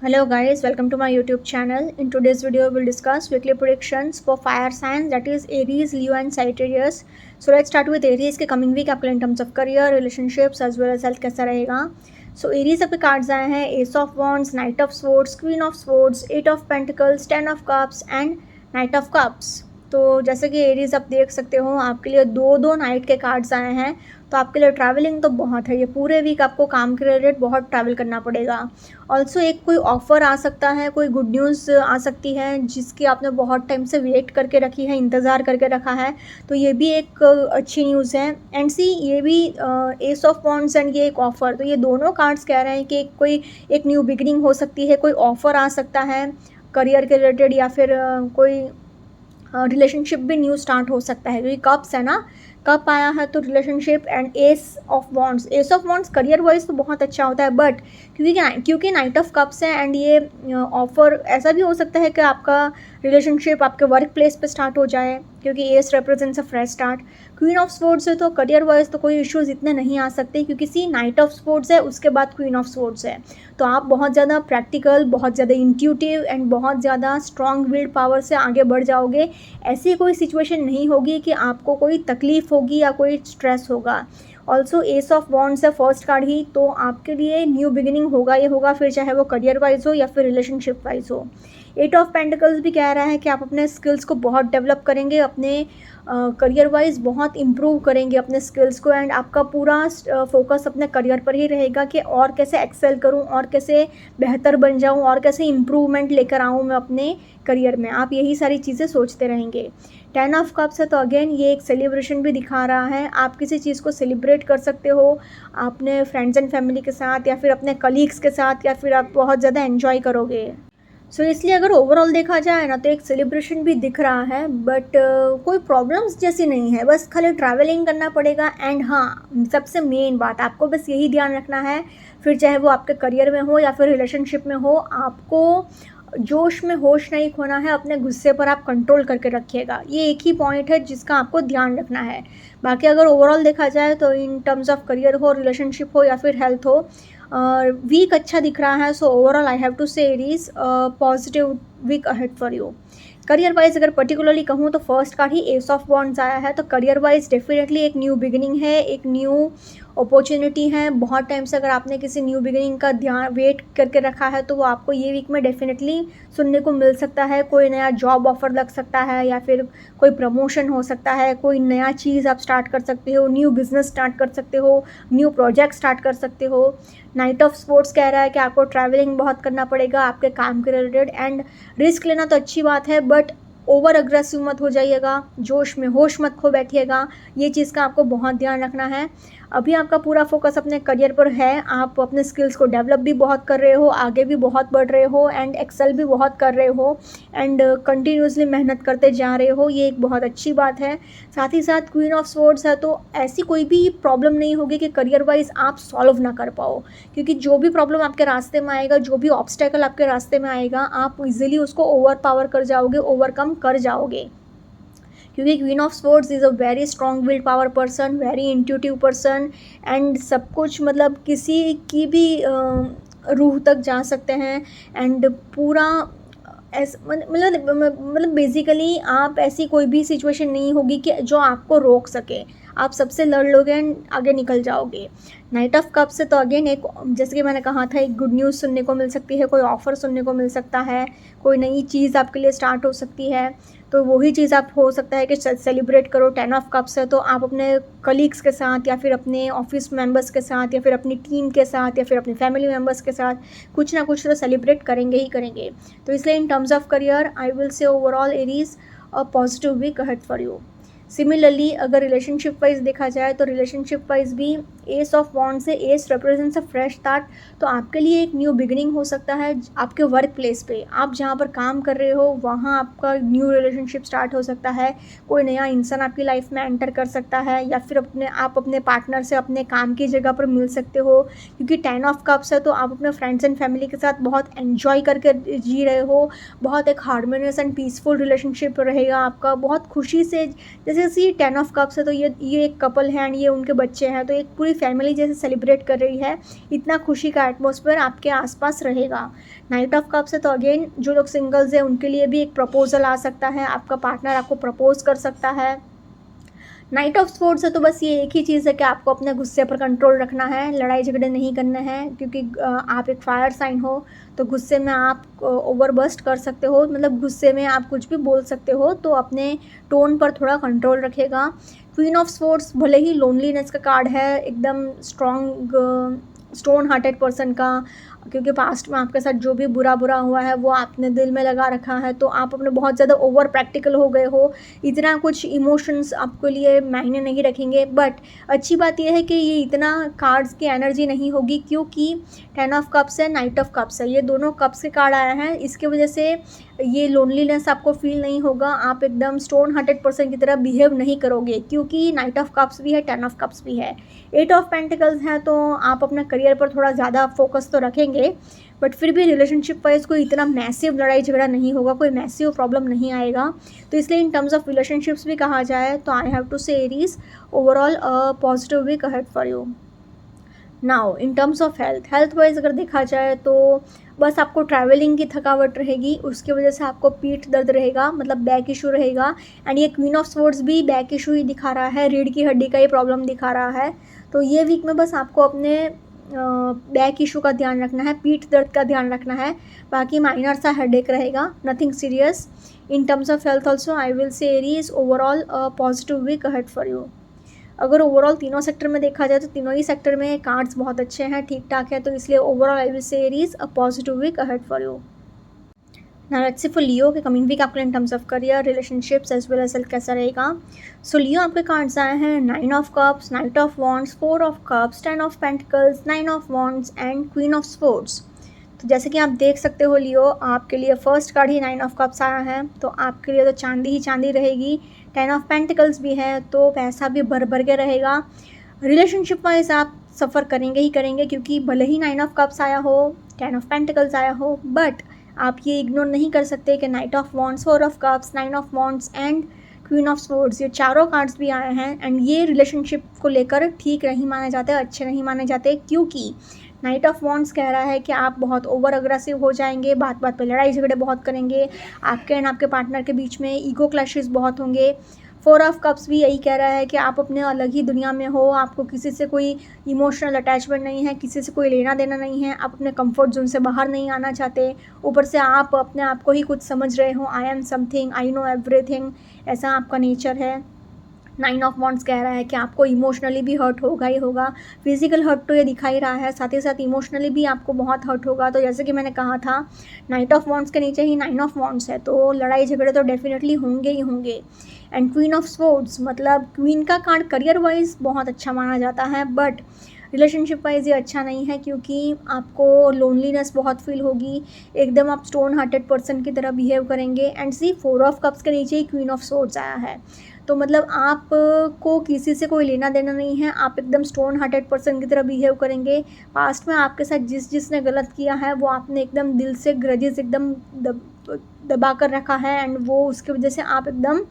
Hello guys, welcome to my YouTube channel. In today's video, we'll discuss weekly predictions for fire signs, that is Aries, Leo and Sagittarius. So let's start with Aries के coming week आपके लिए in terms of career, relationships as well as health कैसा रहेगा. So Aries आपके cards आए हैं Ace of Wands, Knight of Swords, Queen of Swords, Eight of Pentacles, Ten of Cups and Knight of Cups. तो जैसे कि Aries आप देख सकते हो आपके लिए दो दो नाइट के कार्ड्स आए हैं, तो आपके लिए ट्रैवलिंग तो बहुत है. ये पूरे वीक आपको काम के रिलेटेड बहुत ट्रैवल करना पड़ेगा. ऑल्सो एक कोई ऑफ़र आ सकता है, कोई गुड न्यूज़ आ सकती है जिसकी आपने बहुत टाइम से वेट करके रखी है, इंतज़ार करके रखा है, तो ये भी एक अच्छी न्यूज़ है. एंड सी ये भी एस ऑफ वॉन्ड्स एंड ये एक ऑफ़र, तो ये दोनों कार्ड्स कह रहे हैं कि कोई एक न्यू बिगनिंग हो सकती है, कोई ऑफ़र आ सकता है करियर के रिलेटेड या फिर कोई रिलेशनशिप भी न्यू स्टार्ट हो सकता है. क्योंकि कप्स है ना, कप आया है तो relationship. And S of wands career wise तो बहुत अच्छा होता है, बट क्योंकि नाइट ऑफ कप्स है एंड ये ऑफर ऐसा भी हो सकता है कि आपका रिलेशनशिप आपके वर्क प्लेस पे स्टार्ट हो जाए, क्योंकि S represents a fresh start. Queen of sports है तो करियर वाइज तो कोई इश्यूज़ इतने नहीं आ सकते, क्योंकि सी नाइट ऑफ स्पोर्ट्स है, उसके बाद क्वीन ऑफ स्पोर्ट्स है. तो आप बहुत ज़्यादा प्रैक्टिकल, बहुत ज़्यादा इंट्यूटिव एंड बहुत ज़्यादा स्ट्रॉन्ग विल पावर से आगे बढ़ जाओगे. ऐसी कोई सिचुएशन नहीं होगी कि आपको कोई तकलीफ़ होगी या कोई स्ट्रेस होगा. ऑल्सो एस ऑफ वॉन्ड्स है फर्स्ट कार्ड ही, तो आपके लिए न्यू बिगिनिंग होगा ये होगा, फिर चाहे वो करियर वाइज हो या फिर रिलेशनशिप वाइज हो. एट ऑफ पेंटिकल्स भी कह रहा है कि आप अपने स्किल्स को बहुत डेवलप करेंगे, अपने करियर वाइज बहुत इम्प्रूव करेंगे अपने स्किल्स को, एंड आपका पूरा फोकस अपने करियर पर ही रहेगा कि और कैसे एक्सेल करूं, और कैसे बेहतर बन जाऊं, और कैसे इम्प्रूवमेंट लेकर आऊं मैं अपने करियर में. आप यही सारी चीज़ें सोचते रहेंगे. टेन ऑफ कप्स है तो अगेन ये एक सेलिब्रेशन भी दिखा रहा है. आप किसी चीज़ को सेलिब्रेट कर सकते हो अपने फ्रेंड्स एंड फैमिली के साथ या फिर अपने कलीग्स के साथ, या फिर आप बहुत ज़्यादा एन्जॉय करोगे. सो इसलिए अगर ओवरऑल देखा जाए ना तो एक सेलिब्रेशन भी दिख रहा है, बट कोई प्रॉब्लम्स जैसी नहीं है, बस खाली ट्रैवलिंग करना पड़ेगा. एंड हाँ, सबसे मेन बात आपको बस यही ध्यान रखना है, फिर चाहे वो आपके करियर में हो या फिर रिलेशनशिप में हो, आपको जोश में होश नहीं खोना है, अपने गुस्से पर आप कंट्रोल करके रखिएगा. ये एक ही पॉइंट है जिसका आपको ध्यान रखना है. बाकी अगर ओवरऑल देखा जाए तो इन टर्म्स ऑफ करियर हो, रिलेशनशिप हो या फिर हेल्थ हो, वीक अच्छा दिख रहा है. So overall I have to say is positive week ahead for you. Career wise अगर पर्टिकुलरली कहूँ तो फर्स्ट कार्ड ही एस ऑफ वॉन्ड्स आया है, तो करियर वाइज डेफिनेटली एक न्यू बिगिनिंग है, एक न्यू अपॉर्चुनिटी है. बहुत टाइम से अगर आपने किसी न्यू बिगिनिंग का ध्यान वेट करके रखा है तो वो आपको ये वीक में डेफिनेटली सुनने को मिल सकता है. कोई नया जॉब ऑफर लग सकता है, या फिर कोई प्रमोशन हो सकता है, कोई नया चीज़ आप स्टार्ट कर सकते हो, न्यू बिजनेस स्टार्ट कर सकते हो, न्यू प्रोजेक्ट स्टार्ट कर सकते हो. नाइट ऑफ स्पोर्ट्स कह रहा है कि आपको ट्रैवलिंग बहुत करना पड़ेगा आपके काम के रिलेटेड, एंड रिस्क लेना तो अच्छी बात है, बट ओवर अग्रेसिव मत हो जाइएगा, जोश में होश मत खो बैठिएगा. ये चीज़ का आपको बहुत ध्यान रखना है. अभी आपका पूरा फोकस अपने करियर पर है, आप अपने स्किल्स को डेवलप भी बहुत कर रहे हो, आगे भी बहुत बढ़ रहे हो, एंड एक्सेल भी बहुत कर रहे हो, एंड कंटिन्यूसली मेहनत करते जा रहे हो. ये एक बहुत अच्छी बात है. साथ ही साथ क्वीन ऑफ स्वॉर्ड्स है, तो ऐसी कोई भी प्रॉब्लम नहीं होगी कि करियर वाइज आप सॉल्व ना कर पाओ, क्योंकि जो भी प्रॉब्लम आपके रास्ते में आएगा, जो भी ऑब्स्टेकल आपके रास्ते में आएगा, आप इजीली उसको ओवर पावर कर जाओगे, ओवरकम कर जाओगे. क्योंकि queen of sports is a very strong will power person, very intuitive person, and सब कुछ मतलब किसी की भी रूह तक जा सकते हैं. एंड पूरा मतलब बेसिकली आप ऐसी कोई भी सिचुएशन नहीं होगी कि जो आपको रोक सके, आप सबसे लड़ लोगे एंड आगे निकल जाओगे. नाइट ऑफ कप से तो अगेन एक, जैसे कि मैंने कहा था, एक गुड न्यूज़ सुनने को मिल सकती है, कोई ऑफ़र सुनने को मिल सकता है, कोई नई चीज़ आपके लिए स्टार्ट हो सकती है. तो वही चीज़ आप हो सकता है कि सेलिब्रेट करो. 10 ऑफ कप्स है तो आप अपने कलीग्स के साथ या फिर अपने ऑफिस मेंबर्स के साथ या फिर अपनी टीम के साथ या फिर अपनी फैमिली मेंबर्स के साथ कुछ ना कुछ तो सेलिब्रेट करेंगे ही करेंगे. तो इसलिए in terms of career I will say overall Aries a positive week ahead for you. Similarly अगर रिलेशनशिप वाइज देखा जाए तो रिलेशनशिप वाइज भी एस ऑफ वॉन्ड से, ace represents a fresh start, तो आपके लिए एक न्यू बिगिनिंग हो सकता है आपके वर्क प्लेस पे. आप जहाँ पर काम कर रहे हो वहाँ आपका न्यू रिलेशनशिप स्टार्ट हो सकता है, कोई नया इंसान आपकी लाइफ में एंटर कर सकता है, या फिर आप अपने पार्टनर से अपने काम की जगह पर मिल सकते हो. क्योंकि 10 ऑफ कप्स है तो आप अपने फ्रेंड्स एंड फैमिली के साथ बहुत एन्जॉय करके जी रहे हो, बहुत एक हार्मोनियस एंड पीसफुल रिलेशनशिप रहेगा आपका, बहुत खुशी से. जैसे 10 ऑफ कप्स है तो ये एक कपल है एंड ये उनके बच्चे हैं, तो एक पूरी फैमिली जैसे सेलिब्रेट कर रही है, इतना खुशी का एटमॉस्फेयर आपके आसपास रहेगा। नाइट ऑफ कप्स है तो अगेन जो लोग सिंगल्स हैं उनके लिए भी एक प्रपोजल आ सकता है, आपका पार्टनर आपको प्रपोज कर सकता है। नाइट ऑफ स्पोर्ट्स है तो बस ये एक ही चीज़ है कि आपको अपने गुस्से पर कंट्रोल रखना है, लड़ाई झगड़े नहीं करने हैं, क्योंकि आप एक फायर साइन हो तो गुस्से में आप ओवरबर्स्ट कर सकते हो, मतलब गुस्से में आप कुछ भी बोल सकते हो, तो अपने टोन पर थोड़ा कंट्रोल रखेगा। क्वीन ऑफ स्पोर्ट्स भले ही लोनलीनेस का कार्ड है, एकदम स्ट्रॉन्ग स्टोन हार्टेड पर्सन का, क्योंकि पास्ट में आपके साथ जो भी बुरा हुआ है वो आपने दिल में लगा रखा है, तो आप अपने बहुत ज़्यादा ओवर प्रैक्टिकल हो गए हो, इतना कुछ इमोशंस आपके लिए मायने नहीं रखेंगे। बट अच्छी बात यह है कि ये इतना कार्ड्स की एनर्जी नहीं होगी, क्योंकि 10 ऑफ कप्स है, नाइट ऑफ कप्स है, ये दोनों कप्स के कार्ड आया है, इसकी वजह से ये लोनलीनेस आपको फील नहीं होगा, आप एकदम स्टोन हार्टेड पर्सन की तरह बिहेव नहीं करोगे, क्योंकि नाइट ऑफ कप्स भी है, 10 ऑफ कप्स भी है। 8 ऑफ पेंटिकल्स हैं तो आप अपना करियर पर थोड़ा ज़्यादा फोकस तो रखेंगे, बट फिर भी रिलेशनशिप वाइज कोई इतना मैसिव लड़ाई झगड़ा नहीं होगा, कोई मैसिव प्रॉब्लम नहीं आएगा। तो इसलिए इन टर्म्स ऑफ रिलेशनशिप्स भी कहा जाए तो I have to say Aries overall positive week ahead for you. Now in terms of health wise अगर देखा जाए तो बस आपको ट्रैवलिंग की थकावट रहेगी, उसकी वजह से आपको पीठ दर्द रहेगा, मतलब बैक इशू रहेगा। एंड ये क्वीन ऑफ स्वॉर्ड्स भी बैक इशू ही दिखा रहा है, रीढ़ की हड्डी का ही प्रॉब्लम दिखा रहा है। तो ये वीक में बस आपको अपने बैक इशू का ध्यान रखना है, पीठ दर्द का ध्यान रखना है, बाकी माइनर सा हेडेक रहेगा, nothing serious. In terms of health also I will say Aries overall positive week ahead for you. अगर ओवरऑल तीनों सेक्टर में देखा जाए तो तीनों ही सेक्टर में कार्ड्स बहुत अच्छे हैं, ठीक ठाक है, तो इसलिए overall I will say Aries a positive week ahead for you. Now let's see for Leo के कमिंग वीक आपके in terms of career, relationships as well as health कैसा रहेगा। सो लियो आपके कार्ड्स आए हैं 9 of cups, knight of wands, 4 of cups, 10 of pentacles, 9 of wands and queen of swords. तो जैसे कि आप देख सकते हो लियो, आपके लिए फर्स्ट कार्ड ही 9 ऑफ कप्स आया है, तो आपके लिए तो चांदी ही चांदी रहेगी। 10 ऑफ पेंटिकल्स भी है तो पैसा भी भर भर के रहेगा। रिलेशनशिप वाइज आप सफ़र करेंगे ही करेंगे, क्योंकि भले ही 9 ऑफ कप्स आया हो, 10 ऑफ पेंटिकल्स आया हो, बट आप ये इग्नोर नहीं कर सकते कि night of wands, 4 of cups, 9 of wands and queen of swords, ये चारों कार्ड्स भी आए हैं। एंड ये रिलेशनशिप को लेकर ठीक नहीं माने जाते, अच्छे नहीं माने जाते, क्योंकि नाइट ऑफ वॉन्ड्स कह रहा है कि आप बहुत ओवर अग्रेसिव हो जाएंगे, बात बात पे लड़ाई झगड़े बहुत करेंगे, आपके एंड आपके पार्टनर के बीच में ईगो क्लैशेस बहुत होंगे। 4 ऑफ कप्स भी यही कह रहा है कि आप अपने अलग ही दुनिया में हो, आपको किसी से कोई इमोशनल अटैचमेंट नहीं है, किसी से कोई लेना देना नहीं है, आप अपने कंफर्ट जोन से बाहर नहीं आना चाहते, ऊपर से आप अपने आप को ही कुछ समझ रहे हो, I am something, I know everything, ऐसा आपका नेचर है। 9 ऑफ वॉन्ड्स कह रहा है कि आपको इमोशनली भी हर्ट होगा ही होगा, फिजिकल हर्ट तो ये दिखा ही रहा है, साथ ही साथ इमोशनली भी आपको बहुत हर्ट होगा। तो जैसे कि मैंने कहा था, नाइट ऑफ वॉन्ड्स के नीचे ही 9 ऑफ वॉन्ड्स है, तो लड़ाई झगड़े तो डेफिनेटली होंगे ही होंगे। एंड क्वीन ऑफ स्वॉर्ड्स मतलब क्वीन का कार्ड करियर वाइज बहुत अच्छा माना जाता है, बट रिलेशनशिप वाइज ये अच्छा नहीं है, क्योंकि आपको लोनलीनेस बहुत फील होगी, एकदम आप स्टोन हार्टेड पर्सन की तरह बिहेव करेंगे। एंड सी 4 ऑफ कप्स के नीचे ही क्वीन ऑफ स्वॉर्ड्स आया है, तो मतलब आप को किसी से कोई लेना देना नहीं है, आप एकदम स्टोन हार्टेड पर्सन की तरह बिहेव करेंगे। पास्ट में आपके साथ जिसने गलत किया है वो आपने एकदम दिल से ग्रजेस एकदम दबा कर रखा है, एंड वो उसकी वजह से आप एकदम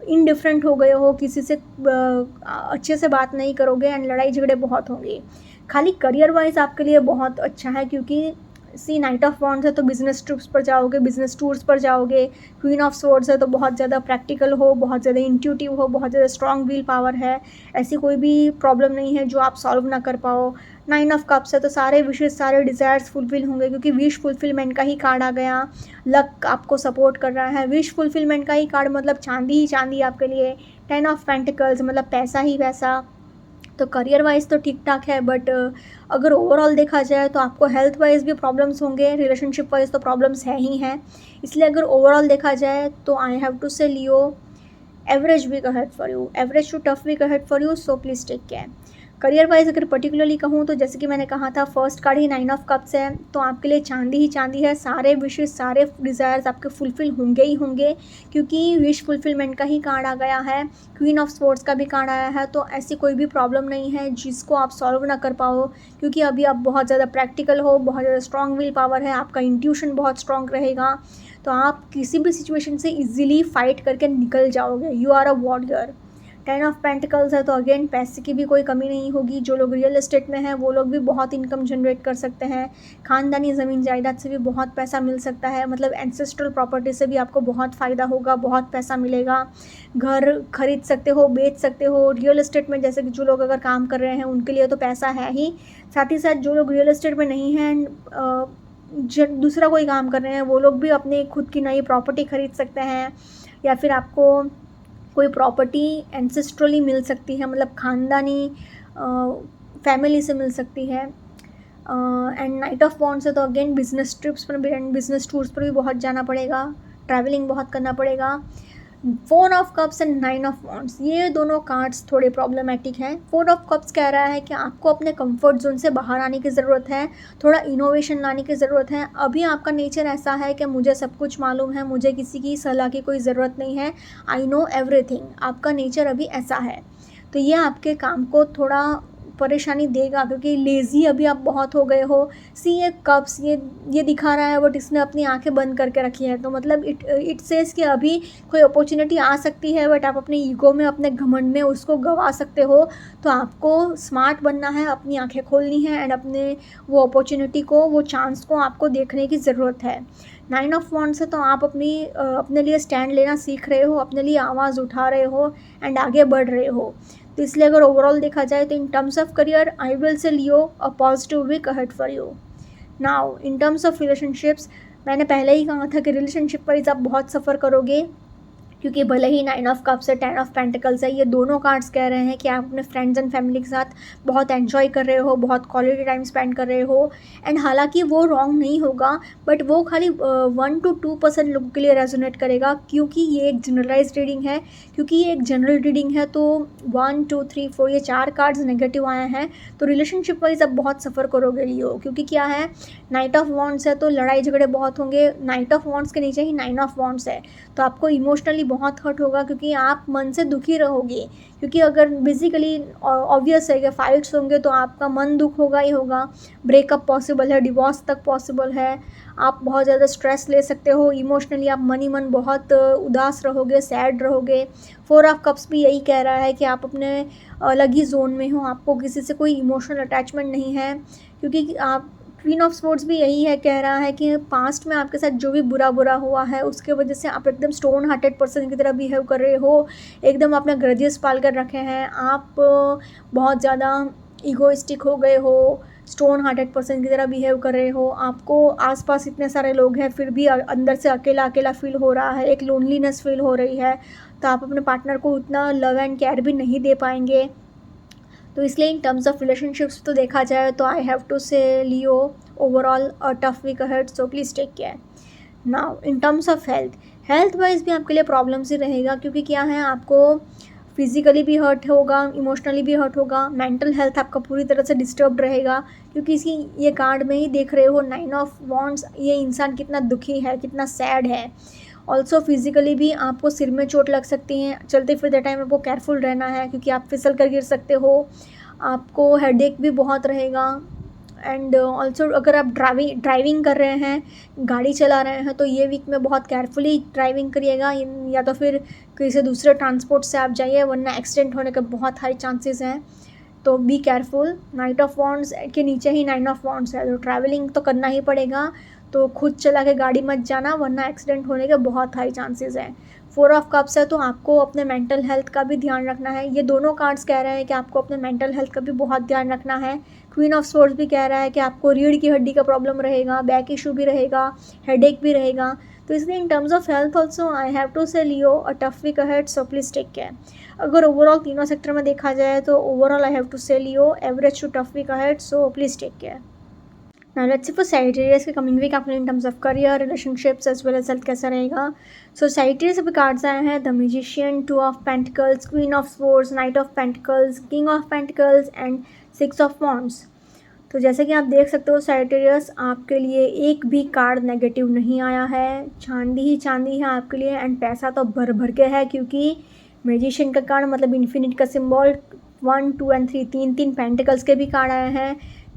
इनडिफरेंट हो गए हो, किसी से अच्छे से बात नहीं करोगे, एंड लड़ाई झगड़े बहुत होंगे। खाली करियर वाइज आपके लिए बहुत अच्छा है, क्योंकि सी नाइट ऑफ वॉन्ड्स है तो बिजनेस ट्रिप्स पर जाओगे, बिजनेस टूर्स पर जाओगे। क्वीन ऑफ स्वॉर्ड्स है तो बहुत ज़्यादा प्रैक्टिकल हो, बहुत ज़्यादा इंट्यूटिव हो, बहुत ज़्यादा स्ट्रॉन्ग विल पावर है, ऐसी कोई भी प्रॉब्लम नहीं है जो आप सॉल्व ना कर पाओ। 9 ऑफ कप्स है तो सारे विशेष, सारे डिज़ायर्स फुलफिल होंगे, क्योंकि विश फुलफिलमेंट का ही कार्ड आ गया, लक आपको सपोर्ट कर रहा है, विश फुलफिलमेंट का ही कार्ड मतलब चांदी ही चांदी आपके लिए। 10 ऑफ पेंटिकल्स मतलब पैसा ही पैसा। तो करियर वाइज तो ठीक ठाक है, बट अगर ओवरऑल देखा जाए तो आपको हेल्थ वाइज भी प्रॉब्लम्स होंगे, रिलेशनशिप वाइज तो प्रॉब्लम्स है ही हैं। इसलिए अगर ओवरऑल देखा जाए तो I have to say Leo average week ahead for you, average to tough week ahead for you, so please take care. Career wise अगर पर्टिकुलरली कहूँ तो जैसे कि मैंने कहा था, फर्स्ट कार्ड ही 9 ऑफ कप्स है, तो आपके लिए चांदी ही चांदी है, सारे विशेष, सारे डिज़ायर्स आपके फुलफिल होंगे ही होंगे, क्योंकि विश फुलफिलमेंट का ही कार्ड आ गया है, क्वीन ऑफ स्वॉर्ड्स का भी कार्ड आया है। तो ऐसी कोई भी प्रॉब्लम नहीं है जिसको आप सॉल्व ना कर पाओ, क्योंकि अभी आप बहुत ज़्यादा प्रैक्टिकल हो, बहुत ज़्यादा स्ट्रॉन्ग विल पावर है, आपका इंट्यूशन बहुत स्ट्रॉन्ग रहेगा, तो आप किसी भी सिचुएशन से ईजिली फाइट करके निकल जाओगे। You are a warrior. 10 of pentacles है तो अगेन पैसे की भी कोई कमी नहीं होगी। जो लोग रियल एस्टेट में हैं वो लोग भी बहुत इनकम जनरेट कर सकते हैं। ख़ानदानी ज़मीन जायदाद से भी बहुत पैसा मिल सकता है, मतलब एंसेस्ट्रल प्रॉपर्टी से भी आपको बहुत फ़ायदा होगा, बहुत पैसा मिलेगा। घर खरीद सकते हो, बेच सकते हो। रियल एस्टेट में जैसे कि जो लोग अगर काम कर रहे हैं उनके लिए तो पैसा है ही, साथ ही साथ जो लोग रियल एस्टेट में नहीं हैं दूसरा कोई काम कर रहे हैं वो लोग भी अपनी खुद की नई प्रॉपर्टी खरीद सकते हैं, या फिर आपको कोई प्रॉपर्टी एंसेस्ट्रली मिल सकती है, मतलब ख़ानदानी फैमिली से मिल सकती है। एंड नाइट ऑफ वॉन्ड्स है तो अगेन बिजनेस ट्रिप्स पर भी एंड बिजनेस टूर्स पर भी बहुत जाना पड़ेगा, ट्रैवलिंग बहुत करना पड़ेगा। 4 of cups and 9 of wands, ये दोनों कार्ड्स थोड़े प्रॉब्लमेटिक हैं। 4 ऑफ कप्स कह रहा है कि आपको अपने कंफर्ट जोन से बाहर आने की ज़रूरत है, थोड़ा इनोवेशन लाने की ज़रूरत है। अभी आपका नेचर ऐसा है कि मुझे सब कुछ मालूम है, मुझे किसी की सलाह की कोई ज़रूरत नहीं है, आई नो एवरीथिंग। आपका नेचर अभी ऐसा है, तो ये आपके काम को थोड़ा परेशानी देगा क्योंकि लेज़ी अभी आप बहुत हो गए हो। ये कप्स ये दिखा रहा है बट इसने अपनी आंखें बंद करके रखी है, तो मतलब इट सेज कि अभी कोई अपॉर्चुनिटी आ सकती है बट आप अपने ईगो में, अपने घमंड में उसको गंवा सकते हो। तो आपको स्मार्ट बनना है, अपनी आंखें खोलनी है एंड अपने वो अपॉर्चुनिटी को, वो चांस को आपको देखने की ज़रूरत है। 9 ऑफ वॉन्ड्स है तो आप अपने लिए स्टैंड लेना सीख रहे हो, अपने लिए आवाज़ उठा रहे हो एंड आगे बढ़ रहे हो। तो इसलिए अगर ओवरऑल देखा जाए तो in terms of career I will say Leo a positive week ahead for you. Now in terms of relationships, मैंने पहले ही कहा था कि रिलेशनशिप वाइज आप बहुत सफ़र करोगे, क्योंकि भले ही 9 ऑफ कप्स है, 10 ऑफ पेंटिकल्स है, ये दोनों कार्ड्स कह रहे हैं कि आप अपने फ्रेंड्स एंड फैमिली के साथ बहुत एंजॉय कर रहे हो, बहुत क्वालिटी टाइम स्पेंड कर रहे हो। एंड हालांकि वो रॉन्ग नहीं होगा बट वो खाली 1 to 2% लोगों के लिए रेजोनेट करेगा, क्योंकि ये एक जनरलाइज रीडिंग है। क्योंकि ये एक जनरल रीडिंग है तो 1 2 3 4 ये 4 कार्ड्स नेगेटिव आए हैं, तो रिलेशनशिप वाइज आप बहुत सफ़र करोगे लियो। क्योंकि क्या है, नाइट ऑफ वॉन्ड्स है तो लड़ाई झगड़े बहुत होंगे। नाइट ऑफ वॉन्ड्स के नीचे ही 9 ऑफ वॉन्ड्स है, तो आपको इमोशनली बहुत हर्ट होगा क्योंकि आप मन से दुखी रहोगे। क्योंकि अगर बेसिकली ऑब्वियस है कि फाइट्स होंगे तो आपका मन दुख होगा ही होगा। ब्रेकअप पॉसिबल है, डिवोर्स तक पॉसिबल है। आप बहुत ज़्यादा स्ट्रेस ले सकते हो, इमोशनली आप मन ही मन बहुत उदास रहोगे, सैड रहोगे। 4 ऑफ कप्स भी यही कह रहा है कि आप अपने अलग ही जोन में हो, आपको किसी से कोई इमोशनल अटैचमेंट नहीं है। क्योंकि आप क्वीन ऑफ स्पोर्ट्स भी यही है, कह रहा है कि पास्ट में आपके साथ जो भी बुरा हुआ है उसके वजह से आप एकदम स्टोन हार्टेड पर्सन की तरह बिहेव कर रहे हो, एकदम अपने ग्रजेस पाल कर रखे हैं, आप बहुत ज़्यादा ईगोइस्टिक हो गए हो, स्टोन हार्टेड पर्सन की तरह बिहेव कर रहे हो। आपको आसपास इतने सारे लोग हैं फिर भी अंदर से अकेला अकेला फील हो रहा है, एक लोनलीनेस फील हो रही है, तो आप अपने पार्टनर को उतना लव एंड केयर भी नहीं दे पाएंगे। तो इसलिए इन टर्म्स ऑफ रिलेशनशिप्स तो देखा जाए तो I have to say Leo overall a tough week ahead, so please take care. Now in terms of health wise भी आपके लिए प्रॉब्लम्स ही रहेगा, क्योंकि क्या है, आपको फिजिकली भी हर्ट होगा, इमोशनली भी हर्ट होगा, मेंटल हेल्थ आपका पूरी तरह से डिस्टर्ब रहेगा। क्योंकि इसकी ये कार्ड में ही देख रहे हो 9 ऑफ वॉन्ड्स, ये इंसान कितना दुखी है, कितना सैड है। ऑल्सो फिजिकली भी आपको सिर में चोट लग सकती है, चलते फिरते टाइम आपको केयरफुल रहना है क्योंकि आप फिसल कर गिर सकते हो। आपको हेडेक भी बहुत रहेगा। एंड ऑल्सो अगर आप ड्राइविंग कर रहे हैं, गाड़ी चला रहे हैं, तो ये वीक में बहुत केयरफुली ड्राइविंग करिएगा, या तो फिर किसी दूसरे ट्रांसपोर्ट से आप जाइए, वरना एक्सीडेंट होने के बहुत हाई चांसेस हैं, तो be careful. Night of wands के नीचे ही 9 ऑफ वॉन्ड्स है, तो ट्रैवलिंग तो करना ही पड़ेगा, तो खुद चला के गाड़ी मत जाना वरना एक्सीडेंट होने के बहुत हाई चांसेस हैं। 4 ऑफ कप्स है तो आपको अपने मेंटल हेल्थ का भी ध्यान रखना है। ये दोनों कार्ड्स कह रहे हैं कि आपको अपने मेंटल हेल्थ का भी बहुत ध्यान रखना है। क्वीन ऑफ स्वॉर्ड्स भी कह रहा है कि आपको रीढ़ की हड्डी का प्रॉब्लम रहेगा, बैक इशू भी रहेगा, हेडेक भी रहेगा। तो इसलिए in terms of health also I have to say Leo a tough week ahead, so please take care. अगर ओवरऑल तीनों सेक्टर में देखा जाए तो overall I have to say Leo average to tough week ahead, so please take care. Now let's see for Sagittarius के coming week आपके in terms of career, relationships as well as health कैसा रहेगा। So Sagittarius अभी cards आए हैं the magician, 2 of pentacles, queen of swords, night of pentacles, king of pentacles and 6 of wands. तो जैसे कि आप देख सकते हो Sagittarius, आपके लिए एक भी कार्ड नेगेटिव नहीं आया है, चांदी ही चांदी है आपके लिए, एंड पैसा तो भर भर के है, क्योंकि मैजिशियन का कार्ड मतलब इन्फिनिट का सिम्बॉल, 1 2 एंड 3 तीन पेंटिकल्स के भी कार्ड आए हैं,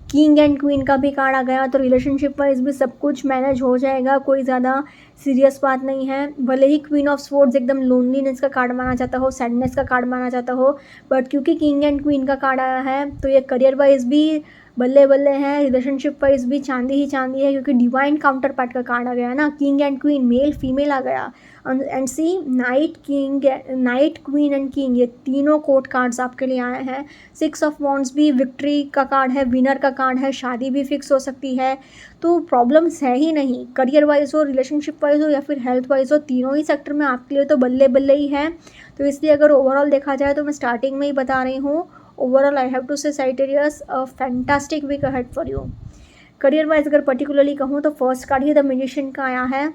किंग एंड क्वीन का भी कार्ड आ गया, तो रिलेशनशिप वाइज भी सब कुछ मैनेज हो जाएगा, कोई ज़्यादा सीरियस बात नहीं है। भले ही क्वीन ऑफ स्वॉर्ड्स एकदम लोनलीनेस का कार्ड माना जाता हो, सैडनेस का कार्ड माना जाता हो, बट क्योंकि किंग एंड क्वीन का कार्ड आया है तो ये करियर वाइज भी बल्ले बल्ले है, रिलेशनशिप वाइज भी चांदी ही चांदी है, क्योंकि डिवाइन काउंटर पार्ट का कार्ड आ गया ना, king and queen, male female आ गया। And see knight king, knight queen and king, ये तीनों कोर्ट कार्ड्स आपके लिए आए हैं। 6 ऑफ वॉन्ड्स भी विक्ट्री का कार्ड है, विनर का कार्ड है, शादी भी फिक्स हो सकती है, तो प्रॉब्लम्स है ही नहीं। करियर वाइज हो, रिलेशनशिप वाइज हो या फिर हेल्थ वाइज हो, तीनों ही सेक्टर में आपके लिए तो बल्ले बल्ले ही है। तो इसलिए अगर ओवरऑल देखा जाए तो मैं स्टार्टिंग में ही बता रही हूँ, overall I have to say Sagittarius a fantastic week ahead for you. Career wise अगर पर्टिकुलरली कहूँ तो फर्स्ट कार्ड ही द मैजिशियन का आया है,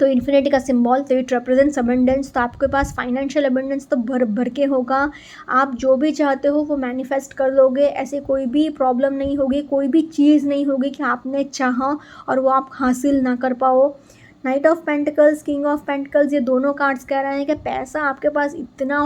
तो इन्फिनिटी का सिंबल, तो इट रिप्रेजेंट्स अबंडेंस, तो आपके पास फाइनेंशियल अबंडेंस तो भर भर के होगा, आप जो भी चाहते हो वो मैनिफेस्ट कर लोगे, ऐसे कोई भी प्रॉब्लम नहीं होगी, कोई भी चीज़ नहीं होगी कि आपने चाहा और वो आप हासिल ना कर पाओ। Night of pentacles, king of pentacles, ये दोनों कार्ड्स कह रहे हैं कि पैसा आपके पास इतना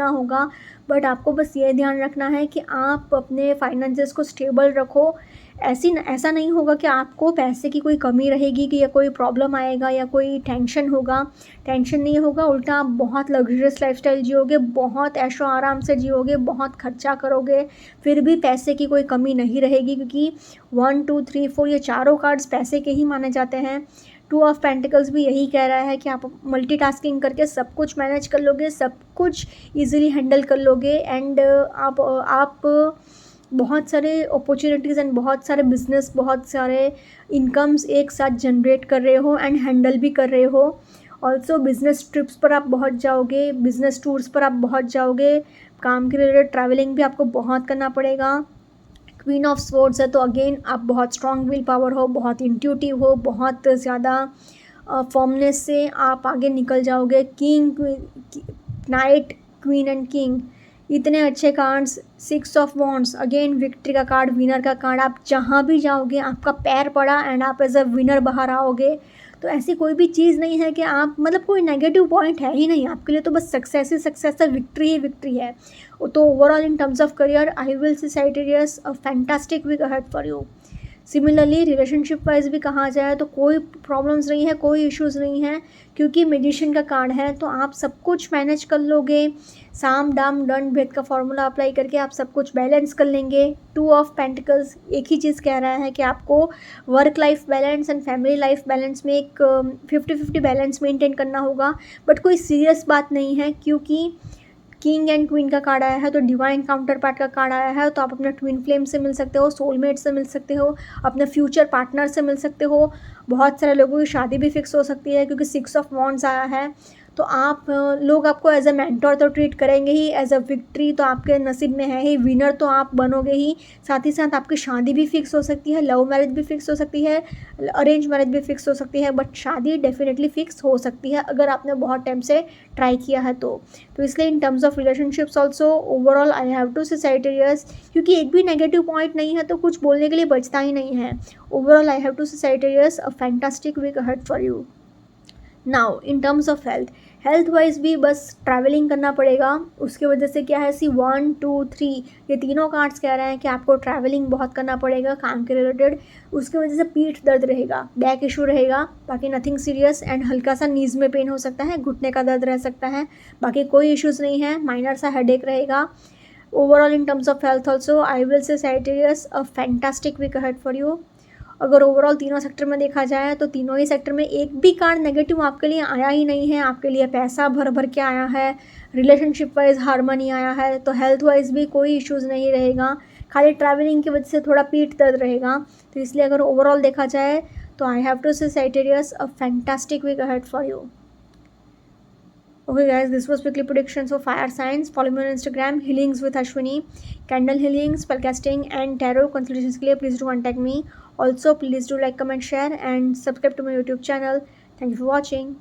होगा, बट आपको बस ये ध्यान रखना है कि आप अपने फाइनेंसेस को स्टेबल रखो। ऐसा नहीं होगा कि आपको पैसे की कोई कमी रहेगी कि या कोई प्रॉब्लम आएगा या कोई टेंशन होगा, टेंशन नहीं होगा, उल्टा आप बहुत लग्जरियस लाइफस्टाइल जियोगे, बहुत ऐशो आराम से जियोगे, बहुत खर्चा करोगे, फिर भी पैसे की कोई कमी नहीं रहेगी, क्योंकि 1 2 3 4 ये चारों कार्ड्स पैसे के ही माने जाते हैं। 2 ऑफ पेंटिकल्स भी यही कह रहा है कि आप मल्टीटास्किंग करके सब कुछ मैनेज कर लोगे, सब कुछ ईजिली हैंडल कर लोगे, एंड आप बहुत सारे अपॉर्चुनिटीज़ एंड बहुत सारे बिजनेस, बहुत सारे इनकम्स एक साथ जनरेट कर रहे हो एंड हैंडल भी कर रहे हो। ऑल्सो बिजनेस ट्रिप्स पर आप बहुत जाओगे, बिजनेस टूर्स पर आप बहुत जाओगे, काम के रिलेटेड ट्रैवलिंग भी आपको बहुत करना पड़ेगा। क्वीन ऑफ स्वॉर्ड्स है, तो अगेन आप बहुत स्ट्रॉन्ग विल पावर हो, बहुत इंट्यूटिव हो, बहुत ज़्यादा फॉर्मनेस से आप आगे निकल जाओगे। King, knight, queen and king, इतने अच्छे cards. 6 of wands, again victory का कार्ड, विनर का कार्ड, आप जहाँ भी जाओगे आपका पैर पड़ा एंड आप एज अ विनर बाहर आओगे, तो ऐसी कोई भी चीज़ नहीं है कि आप, मतलब कोई नेगेटिव पॉइंट है ही नहीं आपके लिए, तो बस सक्सेस ही सक्सेस है, विक्ट्री ही विक्ट्री है। तो overall in terms of career I will say Sagittarius a fantastic week ahead for you. Similarly relationship wise भी कहा जाए तो कोई प्रॉब्लम्स नहीं है, कोई इश्यूज़ नहीं है, क्योंकि मैजिशियन का कार्ड है, तो आप सब कुछ मैनेज कर लोगे, साम दाम दंड भेद का फॉर्मूला अप्लाई करके आप सब कुछ बैलेंस कर लेंगे। 2 ऑफ पेंटिकल्स एक ही चीज़ कह रहा है कि आपको work life balance and family life balance में एक 50-50 बैलेंस मेंटेन करना होगा, बट कोई सीरियस बात नहीं है, क्योंकि किंग एंड क्वीन का कार्ड आया है, तो डिवाइन काउंटर पार्ट का कार्ड आया है, तो आप अपने ट्विन फ्लेम से मिल सकते हो, सोलमेट से मिल सकते हो, अपने फ्यूचर पार्टनर से मिल सकते हो, बहुत सारे लोगों की शादी भी फिक्स हो सकती है, क्योंकि 6 ऑफ वॉन्ड्स आया है, तो आप लोग आपको एज अ मेंटोर तो ट्रीट करेंगे ही, एज अ विक्ट्री तो आपके नसीब में है ही, विनर तो आप बनोगे ही, साथ ही साथ आपकी शादी भी फिक्स हो सकती है, लव मैरिज भी फिक्स हो सकती है, अरेंज मैरिज भी फिक्स हो सकती है, बट शादी डेफिनेटली फिक्स हो सकती है अगर आपने बहुत टाइम से ट्राई किया है तो इसलिए in terms of relationships also overall I have to say Sagittarius, क्योंकि एक भी नेगेटिव पॉइंट नहीं है तो कुछ बोलने के लिए बचता ही नहीं है। Overall I have to say Sagittarius a fantastic week ahead for you. Now in terms of health wise भी बस ट्रैवलिंग करना पड़ेगा, उसकी वजह से क्या है, सी 1 2 3 ये तीनों कार्ड्स कह रहे हैं कि आपको ट्रैवलिंग बहुत करना पड़ेगा काम के रिलेटेड, उसकी वजह से पीठ दर्द रहेगा, बैक इशू रहेगा, बाकी नथिंग सीरियस, एंड हल्का सा नीज में पेन हो सकता है, घुटने का दर्द रह सकता है, बाकी कोई इश्यूज़ नहीं है, माइनर सा हेडेक रहेगा। Overall in terms of health also I will say Sagittarius a fantastic week ahead for you. अगर ओवरऑल तीनों सेक्टर में देखा जाए तो तीनों ही सेक्टर में एक भी कार्ड नेगेटिव आपके लिए आया ही नहीं है, आपके लिए पैसा भर भर के आया है, रिलेशनशिप वाइज हारमोनी आया है, तो हेल्थ वाइज भी कोई इश्यूज़ नहीं रहेगा, खाली ट्रैवलिंग की वजह से थोड़ा पीठ दर्द रहेगा। तो इसलिए अगर ओवरऑल देखा जाए तो I have to say Sagittarius a fantastic week ahead for you. Okay guys, this was weekly predictions for fire signs. Follow me on Instagram, healings with Ashwini, candle healing, spellcasting and tarot consultations के लिए please do contact me. Also please do like, comment, share and subscribe to my YouTube channel. Thank you for watching.